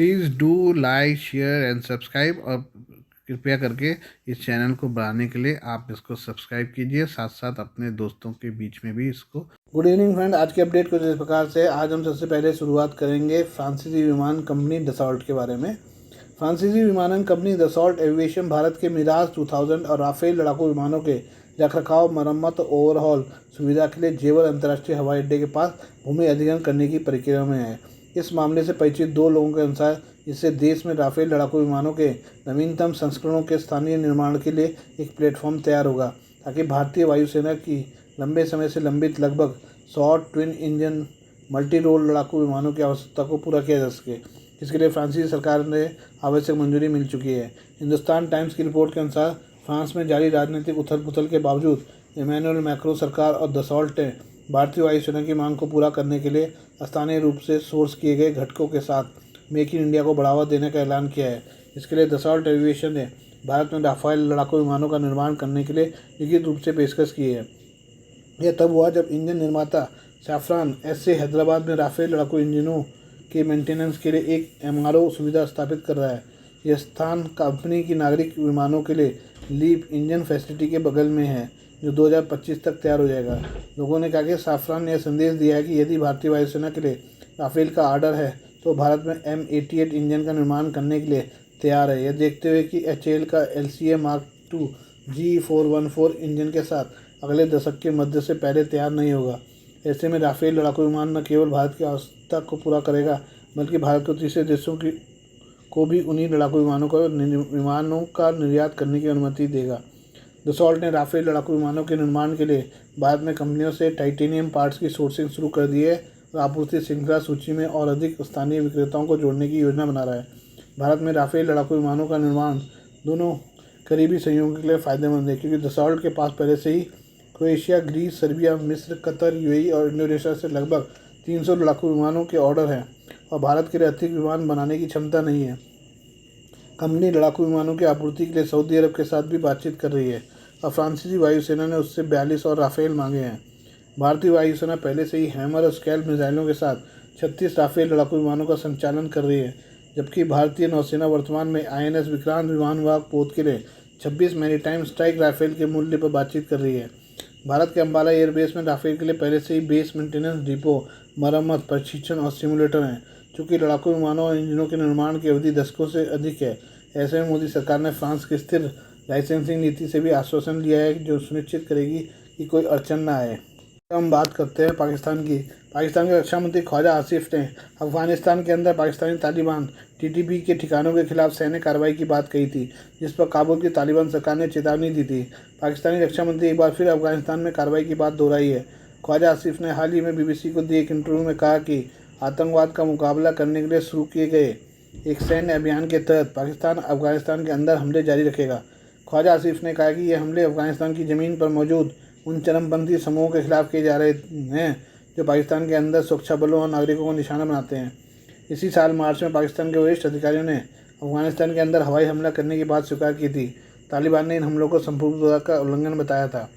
Please do like share and subscribe, और कृपया करके इस चैनल को बढ़ाने के लिए आप इसको सब्सक्राइब कीजिए, साथ साथ अपने दोस्तों के बीच में भी इसको। गुड इवनिंग फ्रेंड, आज की अपडेट कुछ इस प्रकार से। आज हम सबसे पहले शुरुआत करेंगे फ्रांसीसी विमान कंपनी डसॉल्ट के बारे में। फ्रांसीसी विमानन कंपनी डसॉल्ट एविएशन भारत के मिराज 2000 और राफेल लड़ाकू विमानों के रखरखाव, मरम्मत और ओवरहॉल सुविधा के लिए जेवर अंतर्राष्ट्रीय हवाई अड्डे के पास भूमि अधिग्रहण करने की प्रक्रिया में है। इस मामले से परिचित दो लोगों के अनुसार इससे देश में राफेल लड़ाकू विमानों के नवीनतम संस्करणों के स्थानीय निर्माण के लिए एक प्लेटफॉर्म तैयार होगा, ताकि भारतीय वायुसेना की लंबे समय से लंबित लगभग 100 ट्विन इंजन मल्टी रोल लड़ाकू विमानों की आवश्यकता को पूरा किया जा सके। इसके लिए फ्रांसीसी सरकार ने आवश्यक मंजूरी मिल चुकी है। हिंदुस्तान टाइम्स की रिपोर्ट के अनुसार फ्रांस में जारी राजनीतिक उथल पुथल के बावजूद इमैनुअल मैक्रों सरकार और दसॉल्ट ने भारतीय वायुसेना की मांग को पूरा करने के लिए स्थानीय रूप से सोर्स किए गए घटकों के साथ मेक इन इंडिया को बढ़ावा देने का ऐलान किया है। इसके लिए दसॉल्ट एविएशन ने भारत में राफेल लड़ाकू विमानों का निर्माण करने के लिए लिखित रूप से पेशकश की है। यह तब हुआ जब इंजन निर्माता सैफरन एसए हैदराबाद में राफेल लड़ाकू इंजनों के मेंटेनेंस के लिए एक एमआरओ सुविधा स्थापित कर रहा है। यह स्थान कंपनी की नागरिक विमानों के लिए लीप इंजन फैसिलिटी के बगल में है, जो 2025 तक तैयार हो जाएगा। लोगों ने कहा कि सैफरन ने यह संदेश दिया है कि यदि भारतीय वायुसेना के लिए राफेल का ऑर्डर है तो भारत में M88 इंजन का निर्माण करने के लिए तैयार है। यह देखते हुए कि HAL का LCA Mark II G414 engine के साथ अगले दशक के मध्य से पहले तैयार नहीं होगा। ऐसे में राफेल लड़ाकू विमान न केवल भारत की आवश्यकता को पूरा करेगा, बल्कि भारत को तीसरे देशों को भी उन्हीं लड़ाकू विमानों का निर्यात करने की अनुमति देगा। दसॉल्ट ने राफेल लड़ाकू विमानों के निर्माण के लिए भारत में कंपनियों से टाइटेनियम पार्ट्स की सोर्सिंग शुरू कर दी है और आपूर्ति श्रृंखला सूची में और अधिक स्थानीय विक्रेताओं को जोड़ने की योजना बना रहा है। भारत में राफेल लड़ाकू विमानों का निर्माण दोनों करीबी सहयोगों के लिए फायदेमंद है, क्योंकि दसॉल्ट के पास पहले से ही क्रोएशिया, ग्रीस, सर्बिया, मिस्र, कतर, यूएई और इंडोनेशिया से लगभग 300 लड़ाकू विमानों के ऑर्डर हैं और भारत के लिए अतिरिक्त विमान बनाने की क्षमता नहीं है। कंपनी लड़ाकू विमानों की आपूर्ति के लिए सऊदी अरब के साथ भी बातचीत कर रही है और फ्रांसीसी वायुसेना ने उससे 42 और राफेल मांगे हैं। भारतीय वायुसेना पहले से ही हैमर और स्कैल्प मिसाइलों के साथ 36 राफेल लड़ाकू विमानों का संचालन कर रही है, जबकि भारतीय नौसेना वर्तमान में INS विक्रांत विमान वाहक पोत के लिए 26 मैरीटाइम स्ट्राइक राफेल के मूल्य पर बातचीत कर रही है। भारत के अम्बाला एयरबेस में राफेल के लिए पहले से ही बेस मेंटेनेंस डिपो, मरम्मत, प्रशिक्षण और सिमुलेटर हैं। चूँकि लड़ाकू विमानों और इंजनों के निर्माण की अवधि दशकों से अधिक है, ऐसे में मोदी सरकार ने फ्रांस की स्थिर लाइसेंसिंग नीति से भी आश्वासन लिया है, जो सुनिश्चित करेगी कि कोई अड़चन न आए। हम बात करते हैं पाकिस्तान की। पाकिस्तान के रक्षा मंत्री ख्वाजा आसिफ ने अफगानिस्तान के अंदर पाकिस्तानी तालिबान TTP के ठिकानों के खिलाफ सैन्य कार्रवाई की बात कही थी, जिस पर काबुल की तालिबान सरकार ने चेतावनी दी थी। पाकिस्तानी रक्षा मंत्री एक बार फिर अफगानिस्तान में कार्रवाई की बात दोहराई है। ख्वाजा आसिफ ने हाल ही में BBC को दिए एक इंटरव्यू में कहा कि आतंकवाद का मुकाबला करने के लिए शुरू किए गए एक सैन्य अभियान के तहत पाकिस्तान अफगानिस्तान के अंदर हमले जारी रखेगा। ख्वाजा आसिफ ने कहा कि ये हमले अफगानिस्तान की ज़मीन पर मौजूद उन चरमपंथी समूहों के खिलाफ किए जा रहे हैं जो पाकिस्तान के अंदर सुरक्षा बलों और नागरिकों को निशाना बनाते हैं। इसी साल मार्च में पाकिस्तान के वरिष्ठ अधिकारियों ने अफगानिस्तान के अंदर हवाई हमला करने की बात स्वीकार की थी। तालिबान ने इन हमलों को संप्रभुता का उल्लंघन बताया था।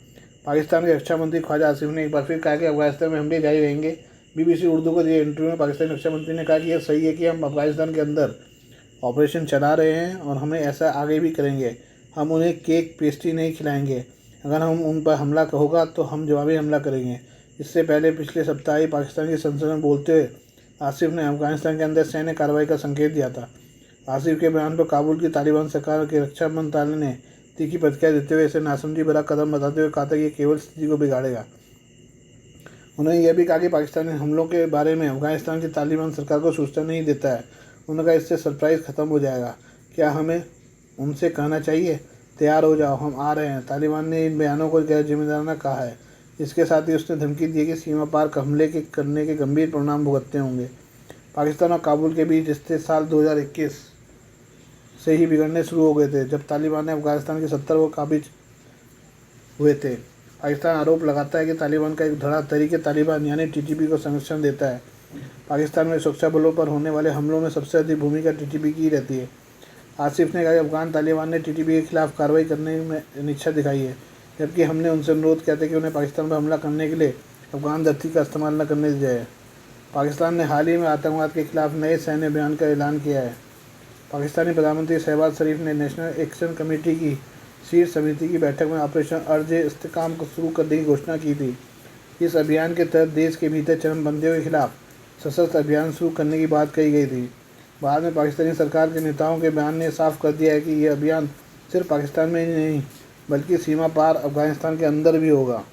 पाकिस्तान के रक्षा मंत्री ख्वाजा आसिफ ने एक बार फिर कहा कि अफगानिस्तान में हमले जारी रहेंगे। BBC उर्दू को दिए इंटरव्यू में पाकिस्तानी रक्षा मंत्री ने कहा कि यह सही है कि हम अफगानिस्तान के अंदर ऑपरेशन चला रहे हैं और हमें ऐसा आगे भी करेंगे। हम उन्हें केक पेस्ट्री नहीं खिलाएंगे। अगर हम उन पर हमला होगा तो हम जवाबी हमला करेंगे। इससे पहले पिछले सप्ताह ही पाकिस्तान की संसद में बोलते हुए आसिफ ने अफगानिस्तान के अंदर सैन्य कार्रवाई का संकेत दिया था। आसिफ के बयान पर काबुल की तालिबान सरकार के रक्षा मंत्रालय ने तीखी प्रतिक्रिया देते हुए इसे नासमझी भरा कदम बताते हुए कहा था कि ये केवल स्थिति को बिगाड़ेगा। उन्होंने यह भी कहा कि पाकिस्तानी हमलों के बारे में अफगानिस्तान की तालिबान सरकार को सूचना नहीं देता है। उन्होंने कहा इससे सरप्राइज़ ख़त्म हो जाएगा। क्या हमें उनसे कहना चाहिए, तैयार हो जाओ, हम आ रहे हैं। तालिबान ने इन बयानों को गैर जिम्मेदाराना कहा है। इसके साथ ही उसने धमकी दी कि सीमा पार हमले करने के गंभीर परिणाम भुगतने होंगे। पाकिस्तान और काबुल के बीच रिश्ते साल 2021 से ही बिगड़ने शुरू हो गए थे, जब तालिबान ने अफगानिस्तान के 70 को काबिज हुए थे। पाकिस्तान आरोप लगाता है कि तालिबान का एक धड़ा तहरीक तालिबान यानी TTP को संरक्षण देता है। पाकिस्तान में सुरक्षा बलों पर होने वाले हमलों में सबसे अधिक भूमिका TTP की रहती है। आसिफ ने कहा कि अफगान तालिबान ने TTP के खिलाफ कार्रवाई करने में अनिच्छा दिखाई है, जबकि हमने उनसे अनुरोध किया था कि उन्हें पाकिस्तान पर हमला करने के लिए अफगान धरती का इस्तेमाल न करने दिया जाए। पाकिस्तान ने हाल ही में आतंकवाद के खिलाफ नए सैन्य अभियान का ऐलान किया है। पाकिस्तानी प्रधानमंत्री शहबाज शरीफ ने नेशनल एक्शन कमेटी की शीर्ष समिति की बैठक में ऑपरेशन अर्ज इस्तेकाम को शुरू करने की घोषणा की थी। इस अभियान के तहत देश के भीतर चरमबंदियों के खिलाफ सशस्त्र अभियान शुरू करने की बात कही गई थी। बाद में पाकिस्तानी सरकार के नेताओं के बयान ने साफ कर दिया है कि यह अभियान सिर्फ पाकिस्तान में ही नहीं बल्कि सीमा पार अफगानिस्तान के अंदर भी होगा।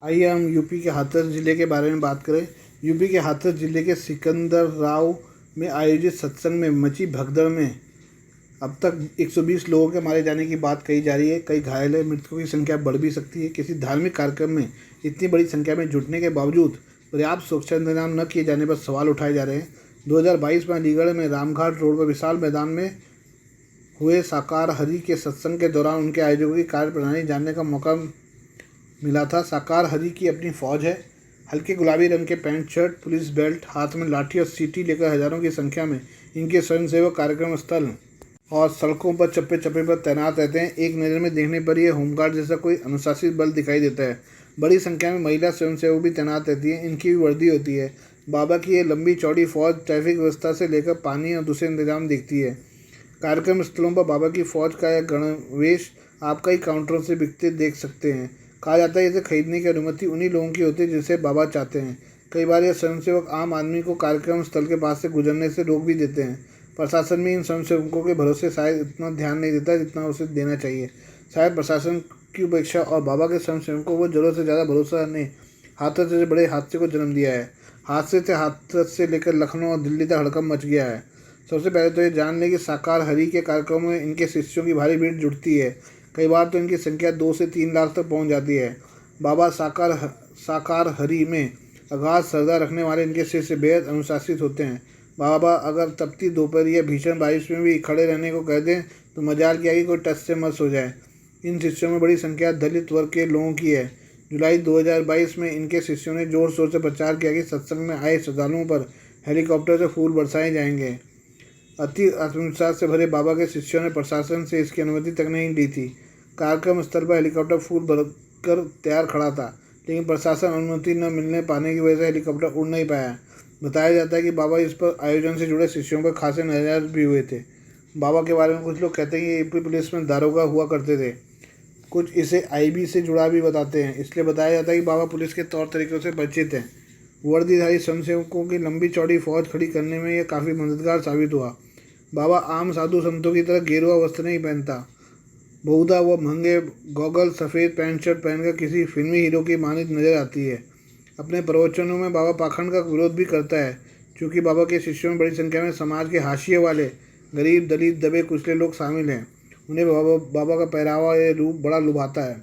आइए हम यूपी के हाथरस ज़िले के बारे में बात करें। यूपी के हाथरस ज़िले के सिकंदराव में आयोजित सत्संग में मची भगदड़ में अब तक 120 लोगों के मारे जाने की बात कही जा रही है। कई घायल है, मृतकों की संख्या बढ़ भी सकती है। किसी धार्मिक कार्यक्रम में इतनी बड़ी संख्या में जुटने के बावजूद पर्याप्त सुरक्षा इंतजाम न किए जाने पर सवाल उठाए जा रहे हैं। 2022 में अलीगढ़ में रामघाट रोड पर विशाल मैदान में हुए साकार हरि के सत्संग के दौरान उनके आयोजकों की कार्यप्रणाली जानने का मौका मिला था। साकार हरि की अपनी फौज है। हल्के गुलाबी रंग के पैंट शर्ट, पुलिस बेल्ट, हाथ में लाठी और सीटी लेकर हजारों की संख्या में इनके स्वयंसेवक कार्यक्रम स्थल और सड़कों पर चप्पे चप्पे पर तैनात रहते हैं। एक नज़र में देखने पर यह होमगार्ड जैसा कोई अनुशासित बल दिखाई देता है। बड़ी संख्या में महिला स्वयंसेवक भी तैनात रहती हैं। इनकी भी वर्दी होती है। बाबा की ये लंबी चौड़ी फौज ट्रैफिक व्यवस्था से लेकर पानी और दूसरे इंतजाम देखती है। कार्यक्रम स्थलों पर बाबा की फौज का यह गणवेश आप कई काउंटरों से बिकते देख सकते हैं। कहा जाता है इसे खरीदने की अनुमति उन्हीं लोगों की होती है जिसे बाबा चाहते हैं। कई बार यह स्वयंसेवक आम आदमी को कार्यक्रम स्थल के पास से गुजरने से रोक भी देते हैं। प्रशासन भी इन स्वयंसेवकों के भरोसे शायद इतना ध्यान नहीं देता जितना उसे देना चाहिए। शायद प्रशासन की उपेक्षा और बाबा के स्वयंसेवकों को जरूरत से ज़्यादा भरोसा ने हाथरस से बड़े हादसे को जन्म दिया है। हादसे से हाथरस से लेकर लखनऊ और दिल्ली तक हड़कंप मच गया है। सबसे पहले तो ये जान लें कि साकार हरि के कार्यक्रमों में इनके शिष्यों की भारी भीड़ जुटती है। कई बार तो इनकी संख्या 2 से 3 लाख तक पहुंच जाती है। बाबा साकार हरि में अगाध श्रद्धा रखने वाले इनके शिष्य बेहद अनुशासित होते हैं। बाबा अगर तपती दोपहर या भीषण बारिश में भी खड़े रहने को कह दें तो मजाल किया कि कोई टच से मस हो जाए। इन शिष्यों में बड़ी संख्या दलित वर्ग के लोगों की है। जुलाई 2022 में इनके शिष्यों ने जोर शोर से प्रचार किया कि सत्संग में आए श्रद्धालुओं पर हेलीकॉप्टर से फूल बरसाए जाएंगे। अति आत्मविश्वास से भरे बाबा के शिष्यों ने प्रशासन से इसकी अनुमति तक नहीं ली थी। कार्यक्रम स्थल पर हेलीकॉप्टर फूल भरकर तैयार खड़ा था, लेकिन प्रशासन अनुमति न मिलने पाने की वजह से हेलीकॉप्टर उड़ नहीं पाया। बताया जाता है कि बाबा इस पर आयोजन से जुड़े शिष्यों पर खासे नाराज भी हुए थे। बाबा के बारे में कुछ लोग कहते हैं कि यूपी पुलिस में दारोगा हुआ करते थे। कुछ इसे आईबी से जुड़ा भी बताते हैं। इसलिए बताया जाता है कि बाबा पुलिस के तौर तरीक़ों से परिचित हैं। वर्दीधारी स्वयंसेवकों की लंबी चौड़ी फौज खड़ी करने में यह काफ़ी मददगार साबित हुआ। बाबा आम साधु संतों की तरह गेरुआ वस्त्र नहीं पहनता। बहुधा वह महंगे गॉगल, सफ़ेद पैंट शर्ट पहनकर किसी फिल्मी हीरो की मानित नजर आती है। अपने प्रवचनों में बाबा पाखंड का विरोध भी करता है। क्योंकि बाबा के शिष्यों में बड़ी संख्या में समाज के हाशिए वाले गरीब, दलित, दबे कुचले लोग शामिल हैं। उन्हें बाबा का पहरावा या रूप बड़ा लुभाता है।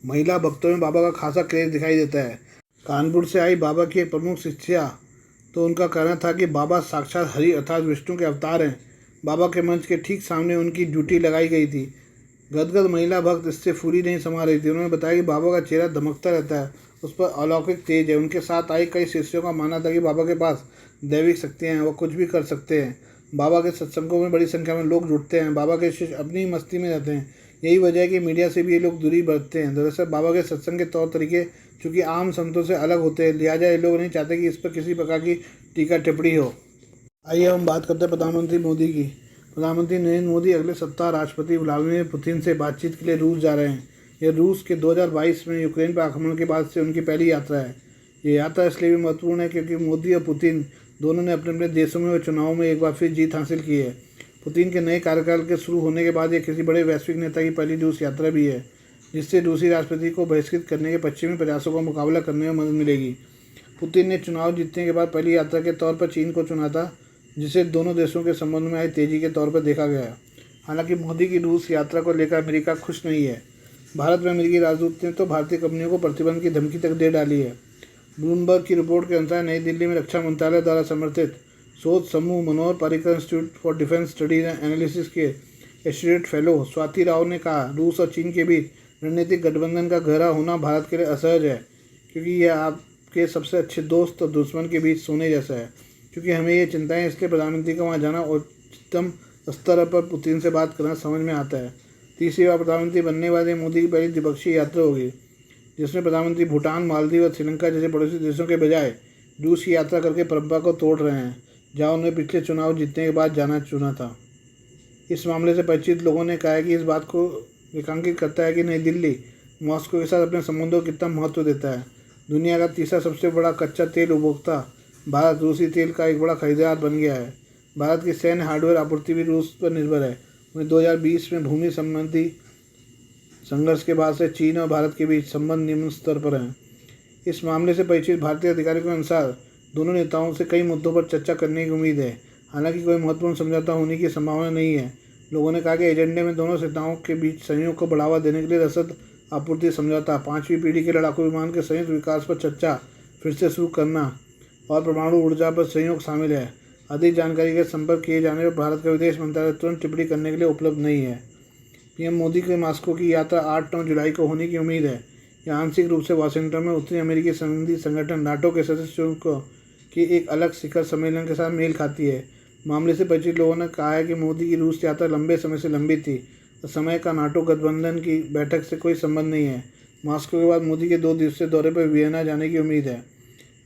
महिला भक्तों में बाबा का खासा क्रेज दिखाई देता है। कानपुर से आई बाबा की एक प्रमुख शिष्या तो उनका कहना था कि बाबा साक्षात हरि अर्थात विष्णु के अवतार हैं। बाबा के मंच के ठीक सामने उनकी ड्यूटी लगाई गई थी। गदगद महिला भक्त इससे फूली नहीं समा रही थी। उन्होंने बताया कि बाबा का चेहरा दमकता रहता है, उस पर अलौकिक तेज है। उनके साथ आई कई शिष्यों का मानना था कि बाबा के पास दैविक शक्तियाँ हैं, वह कुछ भी कर सकते हैं। बाबा के सत्संगों में बड़ी संख्या में लोग जुटते हैं। बाबा के शिष्य अपनी मस्ती में रहते हैं। यही वजह है कि मीडिया से भी ये लोग दूरी बरतते हैं। दरअसल बाबा के सत्संग के तौर तरीके चूँकि आम संतों से अलग होते हैं, लिहाजा ये लोग नहीं चाहते कि इस पर किसी प्रकार की टीका टिप्पणी हो। आइए हम बात करते हैं प्रधानमंत्री मोदी की। प्रधानमंत्री नरेंद्र मोदी अगले सप्ताह राष्ट्रपति व्लादिमीर पुतिन से बातचीत के लिए रूस जा रहे हैं। यह रूस के 2022 में यूक्रेन पर आक्रमण के बाद से उनकी पहली यात्रा है। ये यात्रा इसलिए भी महत्वपूर्ण है क्योंकि मोदी और पुतिन दोनों ने अपने अपने देशों में और चुनाव में एक बार फिर जीत हासिल की है। पुतिन के नए कार्यकाल के शुरू होने के बाद यह किसी बड़े वैश्विक नेता की पहली रूस यात्रा भी है, जिससे रूसी राष्ट्रपति को बहिष्कृत करने के पश्चिमी प्रयासों का मुकाबला करने में मदद मिलेगी। पुतिन ने चुनाव जीतने के बाद पहली यात्रा के तौर पर चीन को चुना था, जिसे दोनों देशों के संबंध में आई तेजी के तौर पर देखा गया। हालांकि मोदी की रूस यात्रा को लेकर अमेरिका खुश नहीं है। भारत में अमेरिकी राजदूत ने तो भारतीय कंपनियों को प्रतिबंध की धमकी तक दे डाली है। ब्लूमबर्ग की रिपोर्ट के अनुसार नई दिल्ली में रक्षा मंत्रालय द्वारा समर्थित शोध समूह Manohar Parrikar institute for defence studies and analysis के एसोसिएट फेलो स्वाति राव ने कहा, रूस और चीन के बीच रणनीतिक गठबंधन का गहरा होना भारत के लिए असहज है, क्योंकि यह आपके सबसे अच्छे दोस्त और दुश्मन के बीच सोने जैसा है। क्योंकि हमें ये चिंताएं, इसलिए प्रधानमंत्री का वहाँ जाना उच्चतम स्तर पर पुतिन से बात करना समझ में आता है। तीसरी बार प्रधानमंत्री बनने वाले मोदी की पहली द्विपक्षीय यात्रा होगी, जिसमें प्रधानमंत्री भूटान, मालदीव और श्रीलंका जैसे पड़ोसी देशों के बजाय रूस की यात्रा करके परंपरा को तोड़ रहे हैं, जहां उन्हें पिछले चुनाव जीतने के बाद जाना चुना था। इस मामले से परिचित लोगों ने कहा है कि इस बात को रेखांकित करता है कि नई दिल्ली मॉस्को के साथ अपने संबंधों को कितना महत्व देता है। दुनिया का तीसरा सबसे बड़ा कच्चा तेल उपभोक्ता भारत रूसी तेल का एक बड़ा खरीदार बन गया है। भारत की सैन्य हार्डवेयर आपूर्ति भी रूस पर निर्भर है। वहीं 2020 में भूमि संबंधी संघर्ष के बाद से चीन और भारत के बीच संबंध निम्न स्तर पर हैं। इस मामले से परिचित भारतीय अधिकारियों के अनुसार दोनों नेताओं से कई मुद्दों पर चर्चा करने की उम्मीद है। हालांकि कोई महत्वपूर्ण समझौता होने की संभावना नहीं है। लोगों ने कहा कि एजेंडे में दोनों नेताओं के बीच सहयोग को बढ़ावा देने के लिए रसद आपूर्ति समझौता, 5वीं पीढ़ी के लड़ाकू विमान के संयुक्त विकास पर चर्चा फिर से शुरू करना और परमाणु ऊर्जा पर सहयोग शामिल है। अधिक जानकारी के संपर्क किए जाने पर भारत का विदेश मंत्रालय तुरंत टिप्पणी करने के लिए उपलब्ध नहीं है। पीएम मोदी की मॉस्को की यात्रा 8-9 जुलाई को होने की उम्मीद है। यह आंशिक रूप से वाशिंगटन में उत्तरी अमेरिकी संबंधी संगठन नाटो के सदस्यों की एक अलग शिखर सम्मेलन के साथ मेल खाती है। मामले से परिचित लोगों ने कहा है कि मोदी की रूस यात्रा लंबे समय से लंबित थी और समय का नाटो गठबंधन की बैठक से कोई संबंध नहीं है। मॉस्को के बाद मोदी के 2 दिवसीय दौरे पर वियना जाने की उम्मीद है।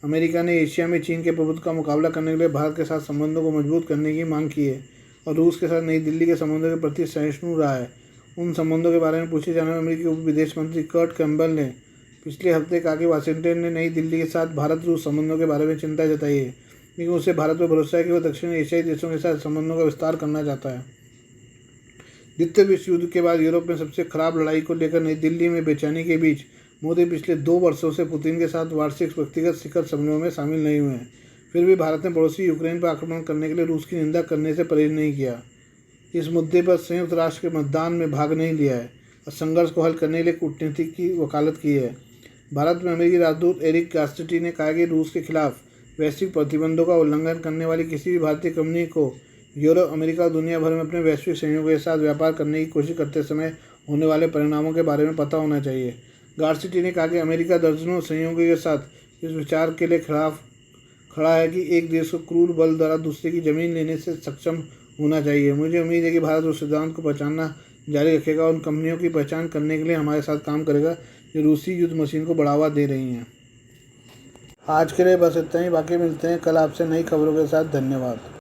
अमेरिका ने एशिया में चीन के प्रभुत्व का मुकाबला करने के लिए भारत के साथ संबंधों को मजबूत करने की मांग की है और रूस के साथ नई दिल्ली के संबंधों के प्रति सहिष्णु रहा है। उन संबंधों के बारे में पूछे जाने में अमेरिकी उप विदेश मंत्री कर्ट कैम्बल ने पिछले हफ्ते कहा कि वाशिंगटन ने नई दिल्ली के साथ भारत रूस संबंधों के बारे में चिंता जताई है, लेकिन उसे भारत पर भरोसा है कि वह दक्षिण एशियाई देशों के साथ संबंधों का विस्तार करना चाहता है। द्वितीय विश्व युद्ध के बाद यूरोप में सबसे खराब लड़ाई को लेकर नई दिल्ली में बेचैनी के बीच मोदी पिछले 2 वर्षों से पुतिन के साथ वार्षिक व्यक्तिगत शिखर सम्मेलनों में शामिल नहीं हुए हैं। फिर भी भारत ने पड़ोसी यूक्रेन पर आक्रमण करने के लिए रूस की निंदा करने से परहेज नहीं किया। इस मुद्दे पर संयुक्त राष्ट्र के मतदान में भाग नहीं लिया है और संघर्ष को हल करने के लिए कूटनीति की वकालत की है। भारत में अमेरिकी राजदूत एरिक गास्टिटी ने कहा कि रूस के खिलाफ वैश्विक प्रतिबंधों का उल्लंघन करने वाली किसी भी भारतीय कंपनी को यूरोप, अमेरिका और दुनिया भर में अपने वैश्विक सहयोगियों के साथ व्यापार करने की कोशिश करते समय होने वाले परिणामों के बारे में पता होना चाहिए। गास्टिटी ने कहा कि अमेरिका दर्जनों सहयोगियों के साथ इस विचार के लिए खिलाफ खड़ा है कि एक देश को क्रूर बल द्वारा दूसरे की जमीन लेने से सक्षम होना चाहिए। मुझे उम्मीद है कि भारत उस सिद्धांत को पहचानना जारी रखेगा और उन कंपनियों की पहचान करने के लिए हमारे साथ काम करेगा जो रूसी युद्ध मशीन को बढ़ावा दे रही हैं। आज के लिए बस इतना ही। बाकी मिलते हैं कल आपसे नई खबरों के साथ। धन्यवाद।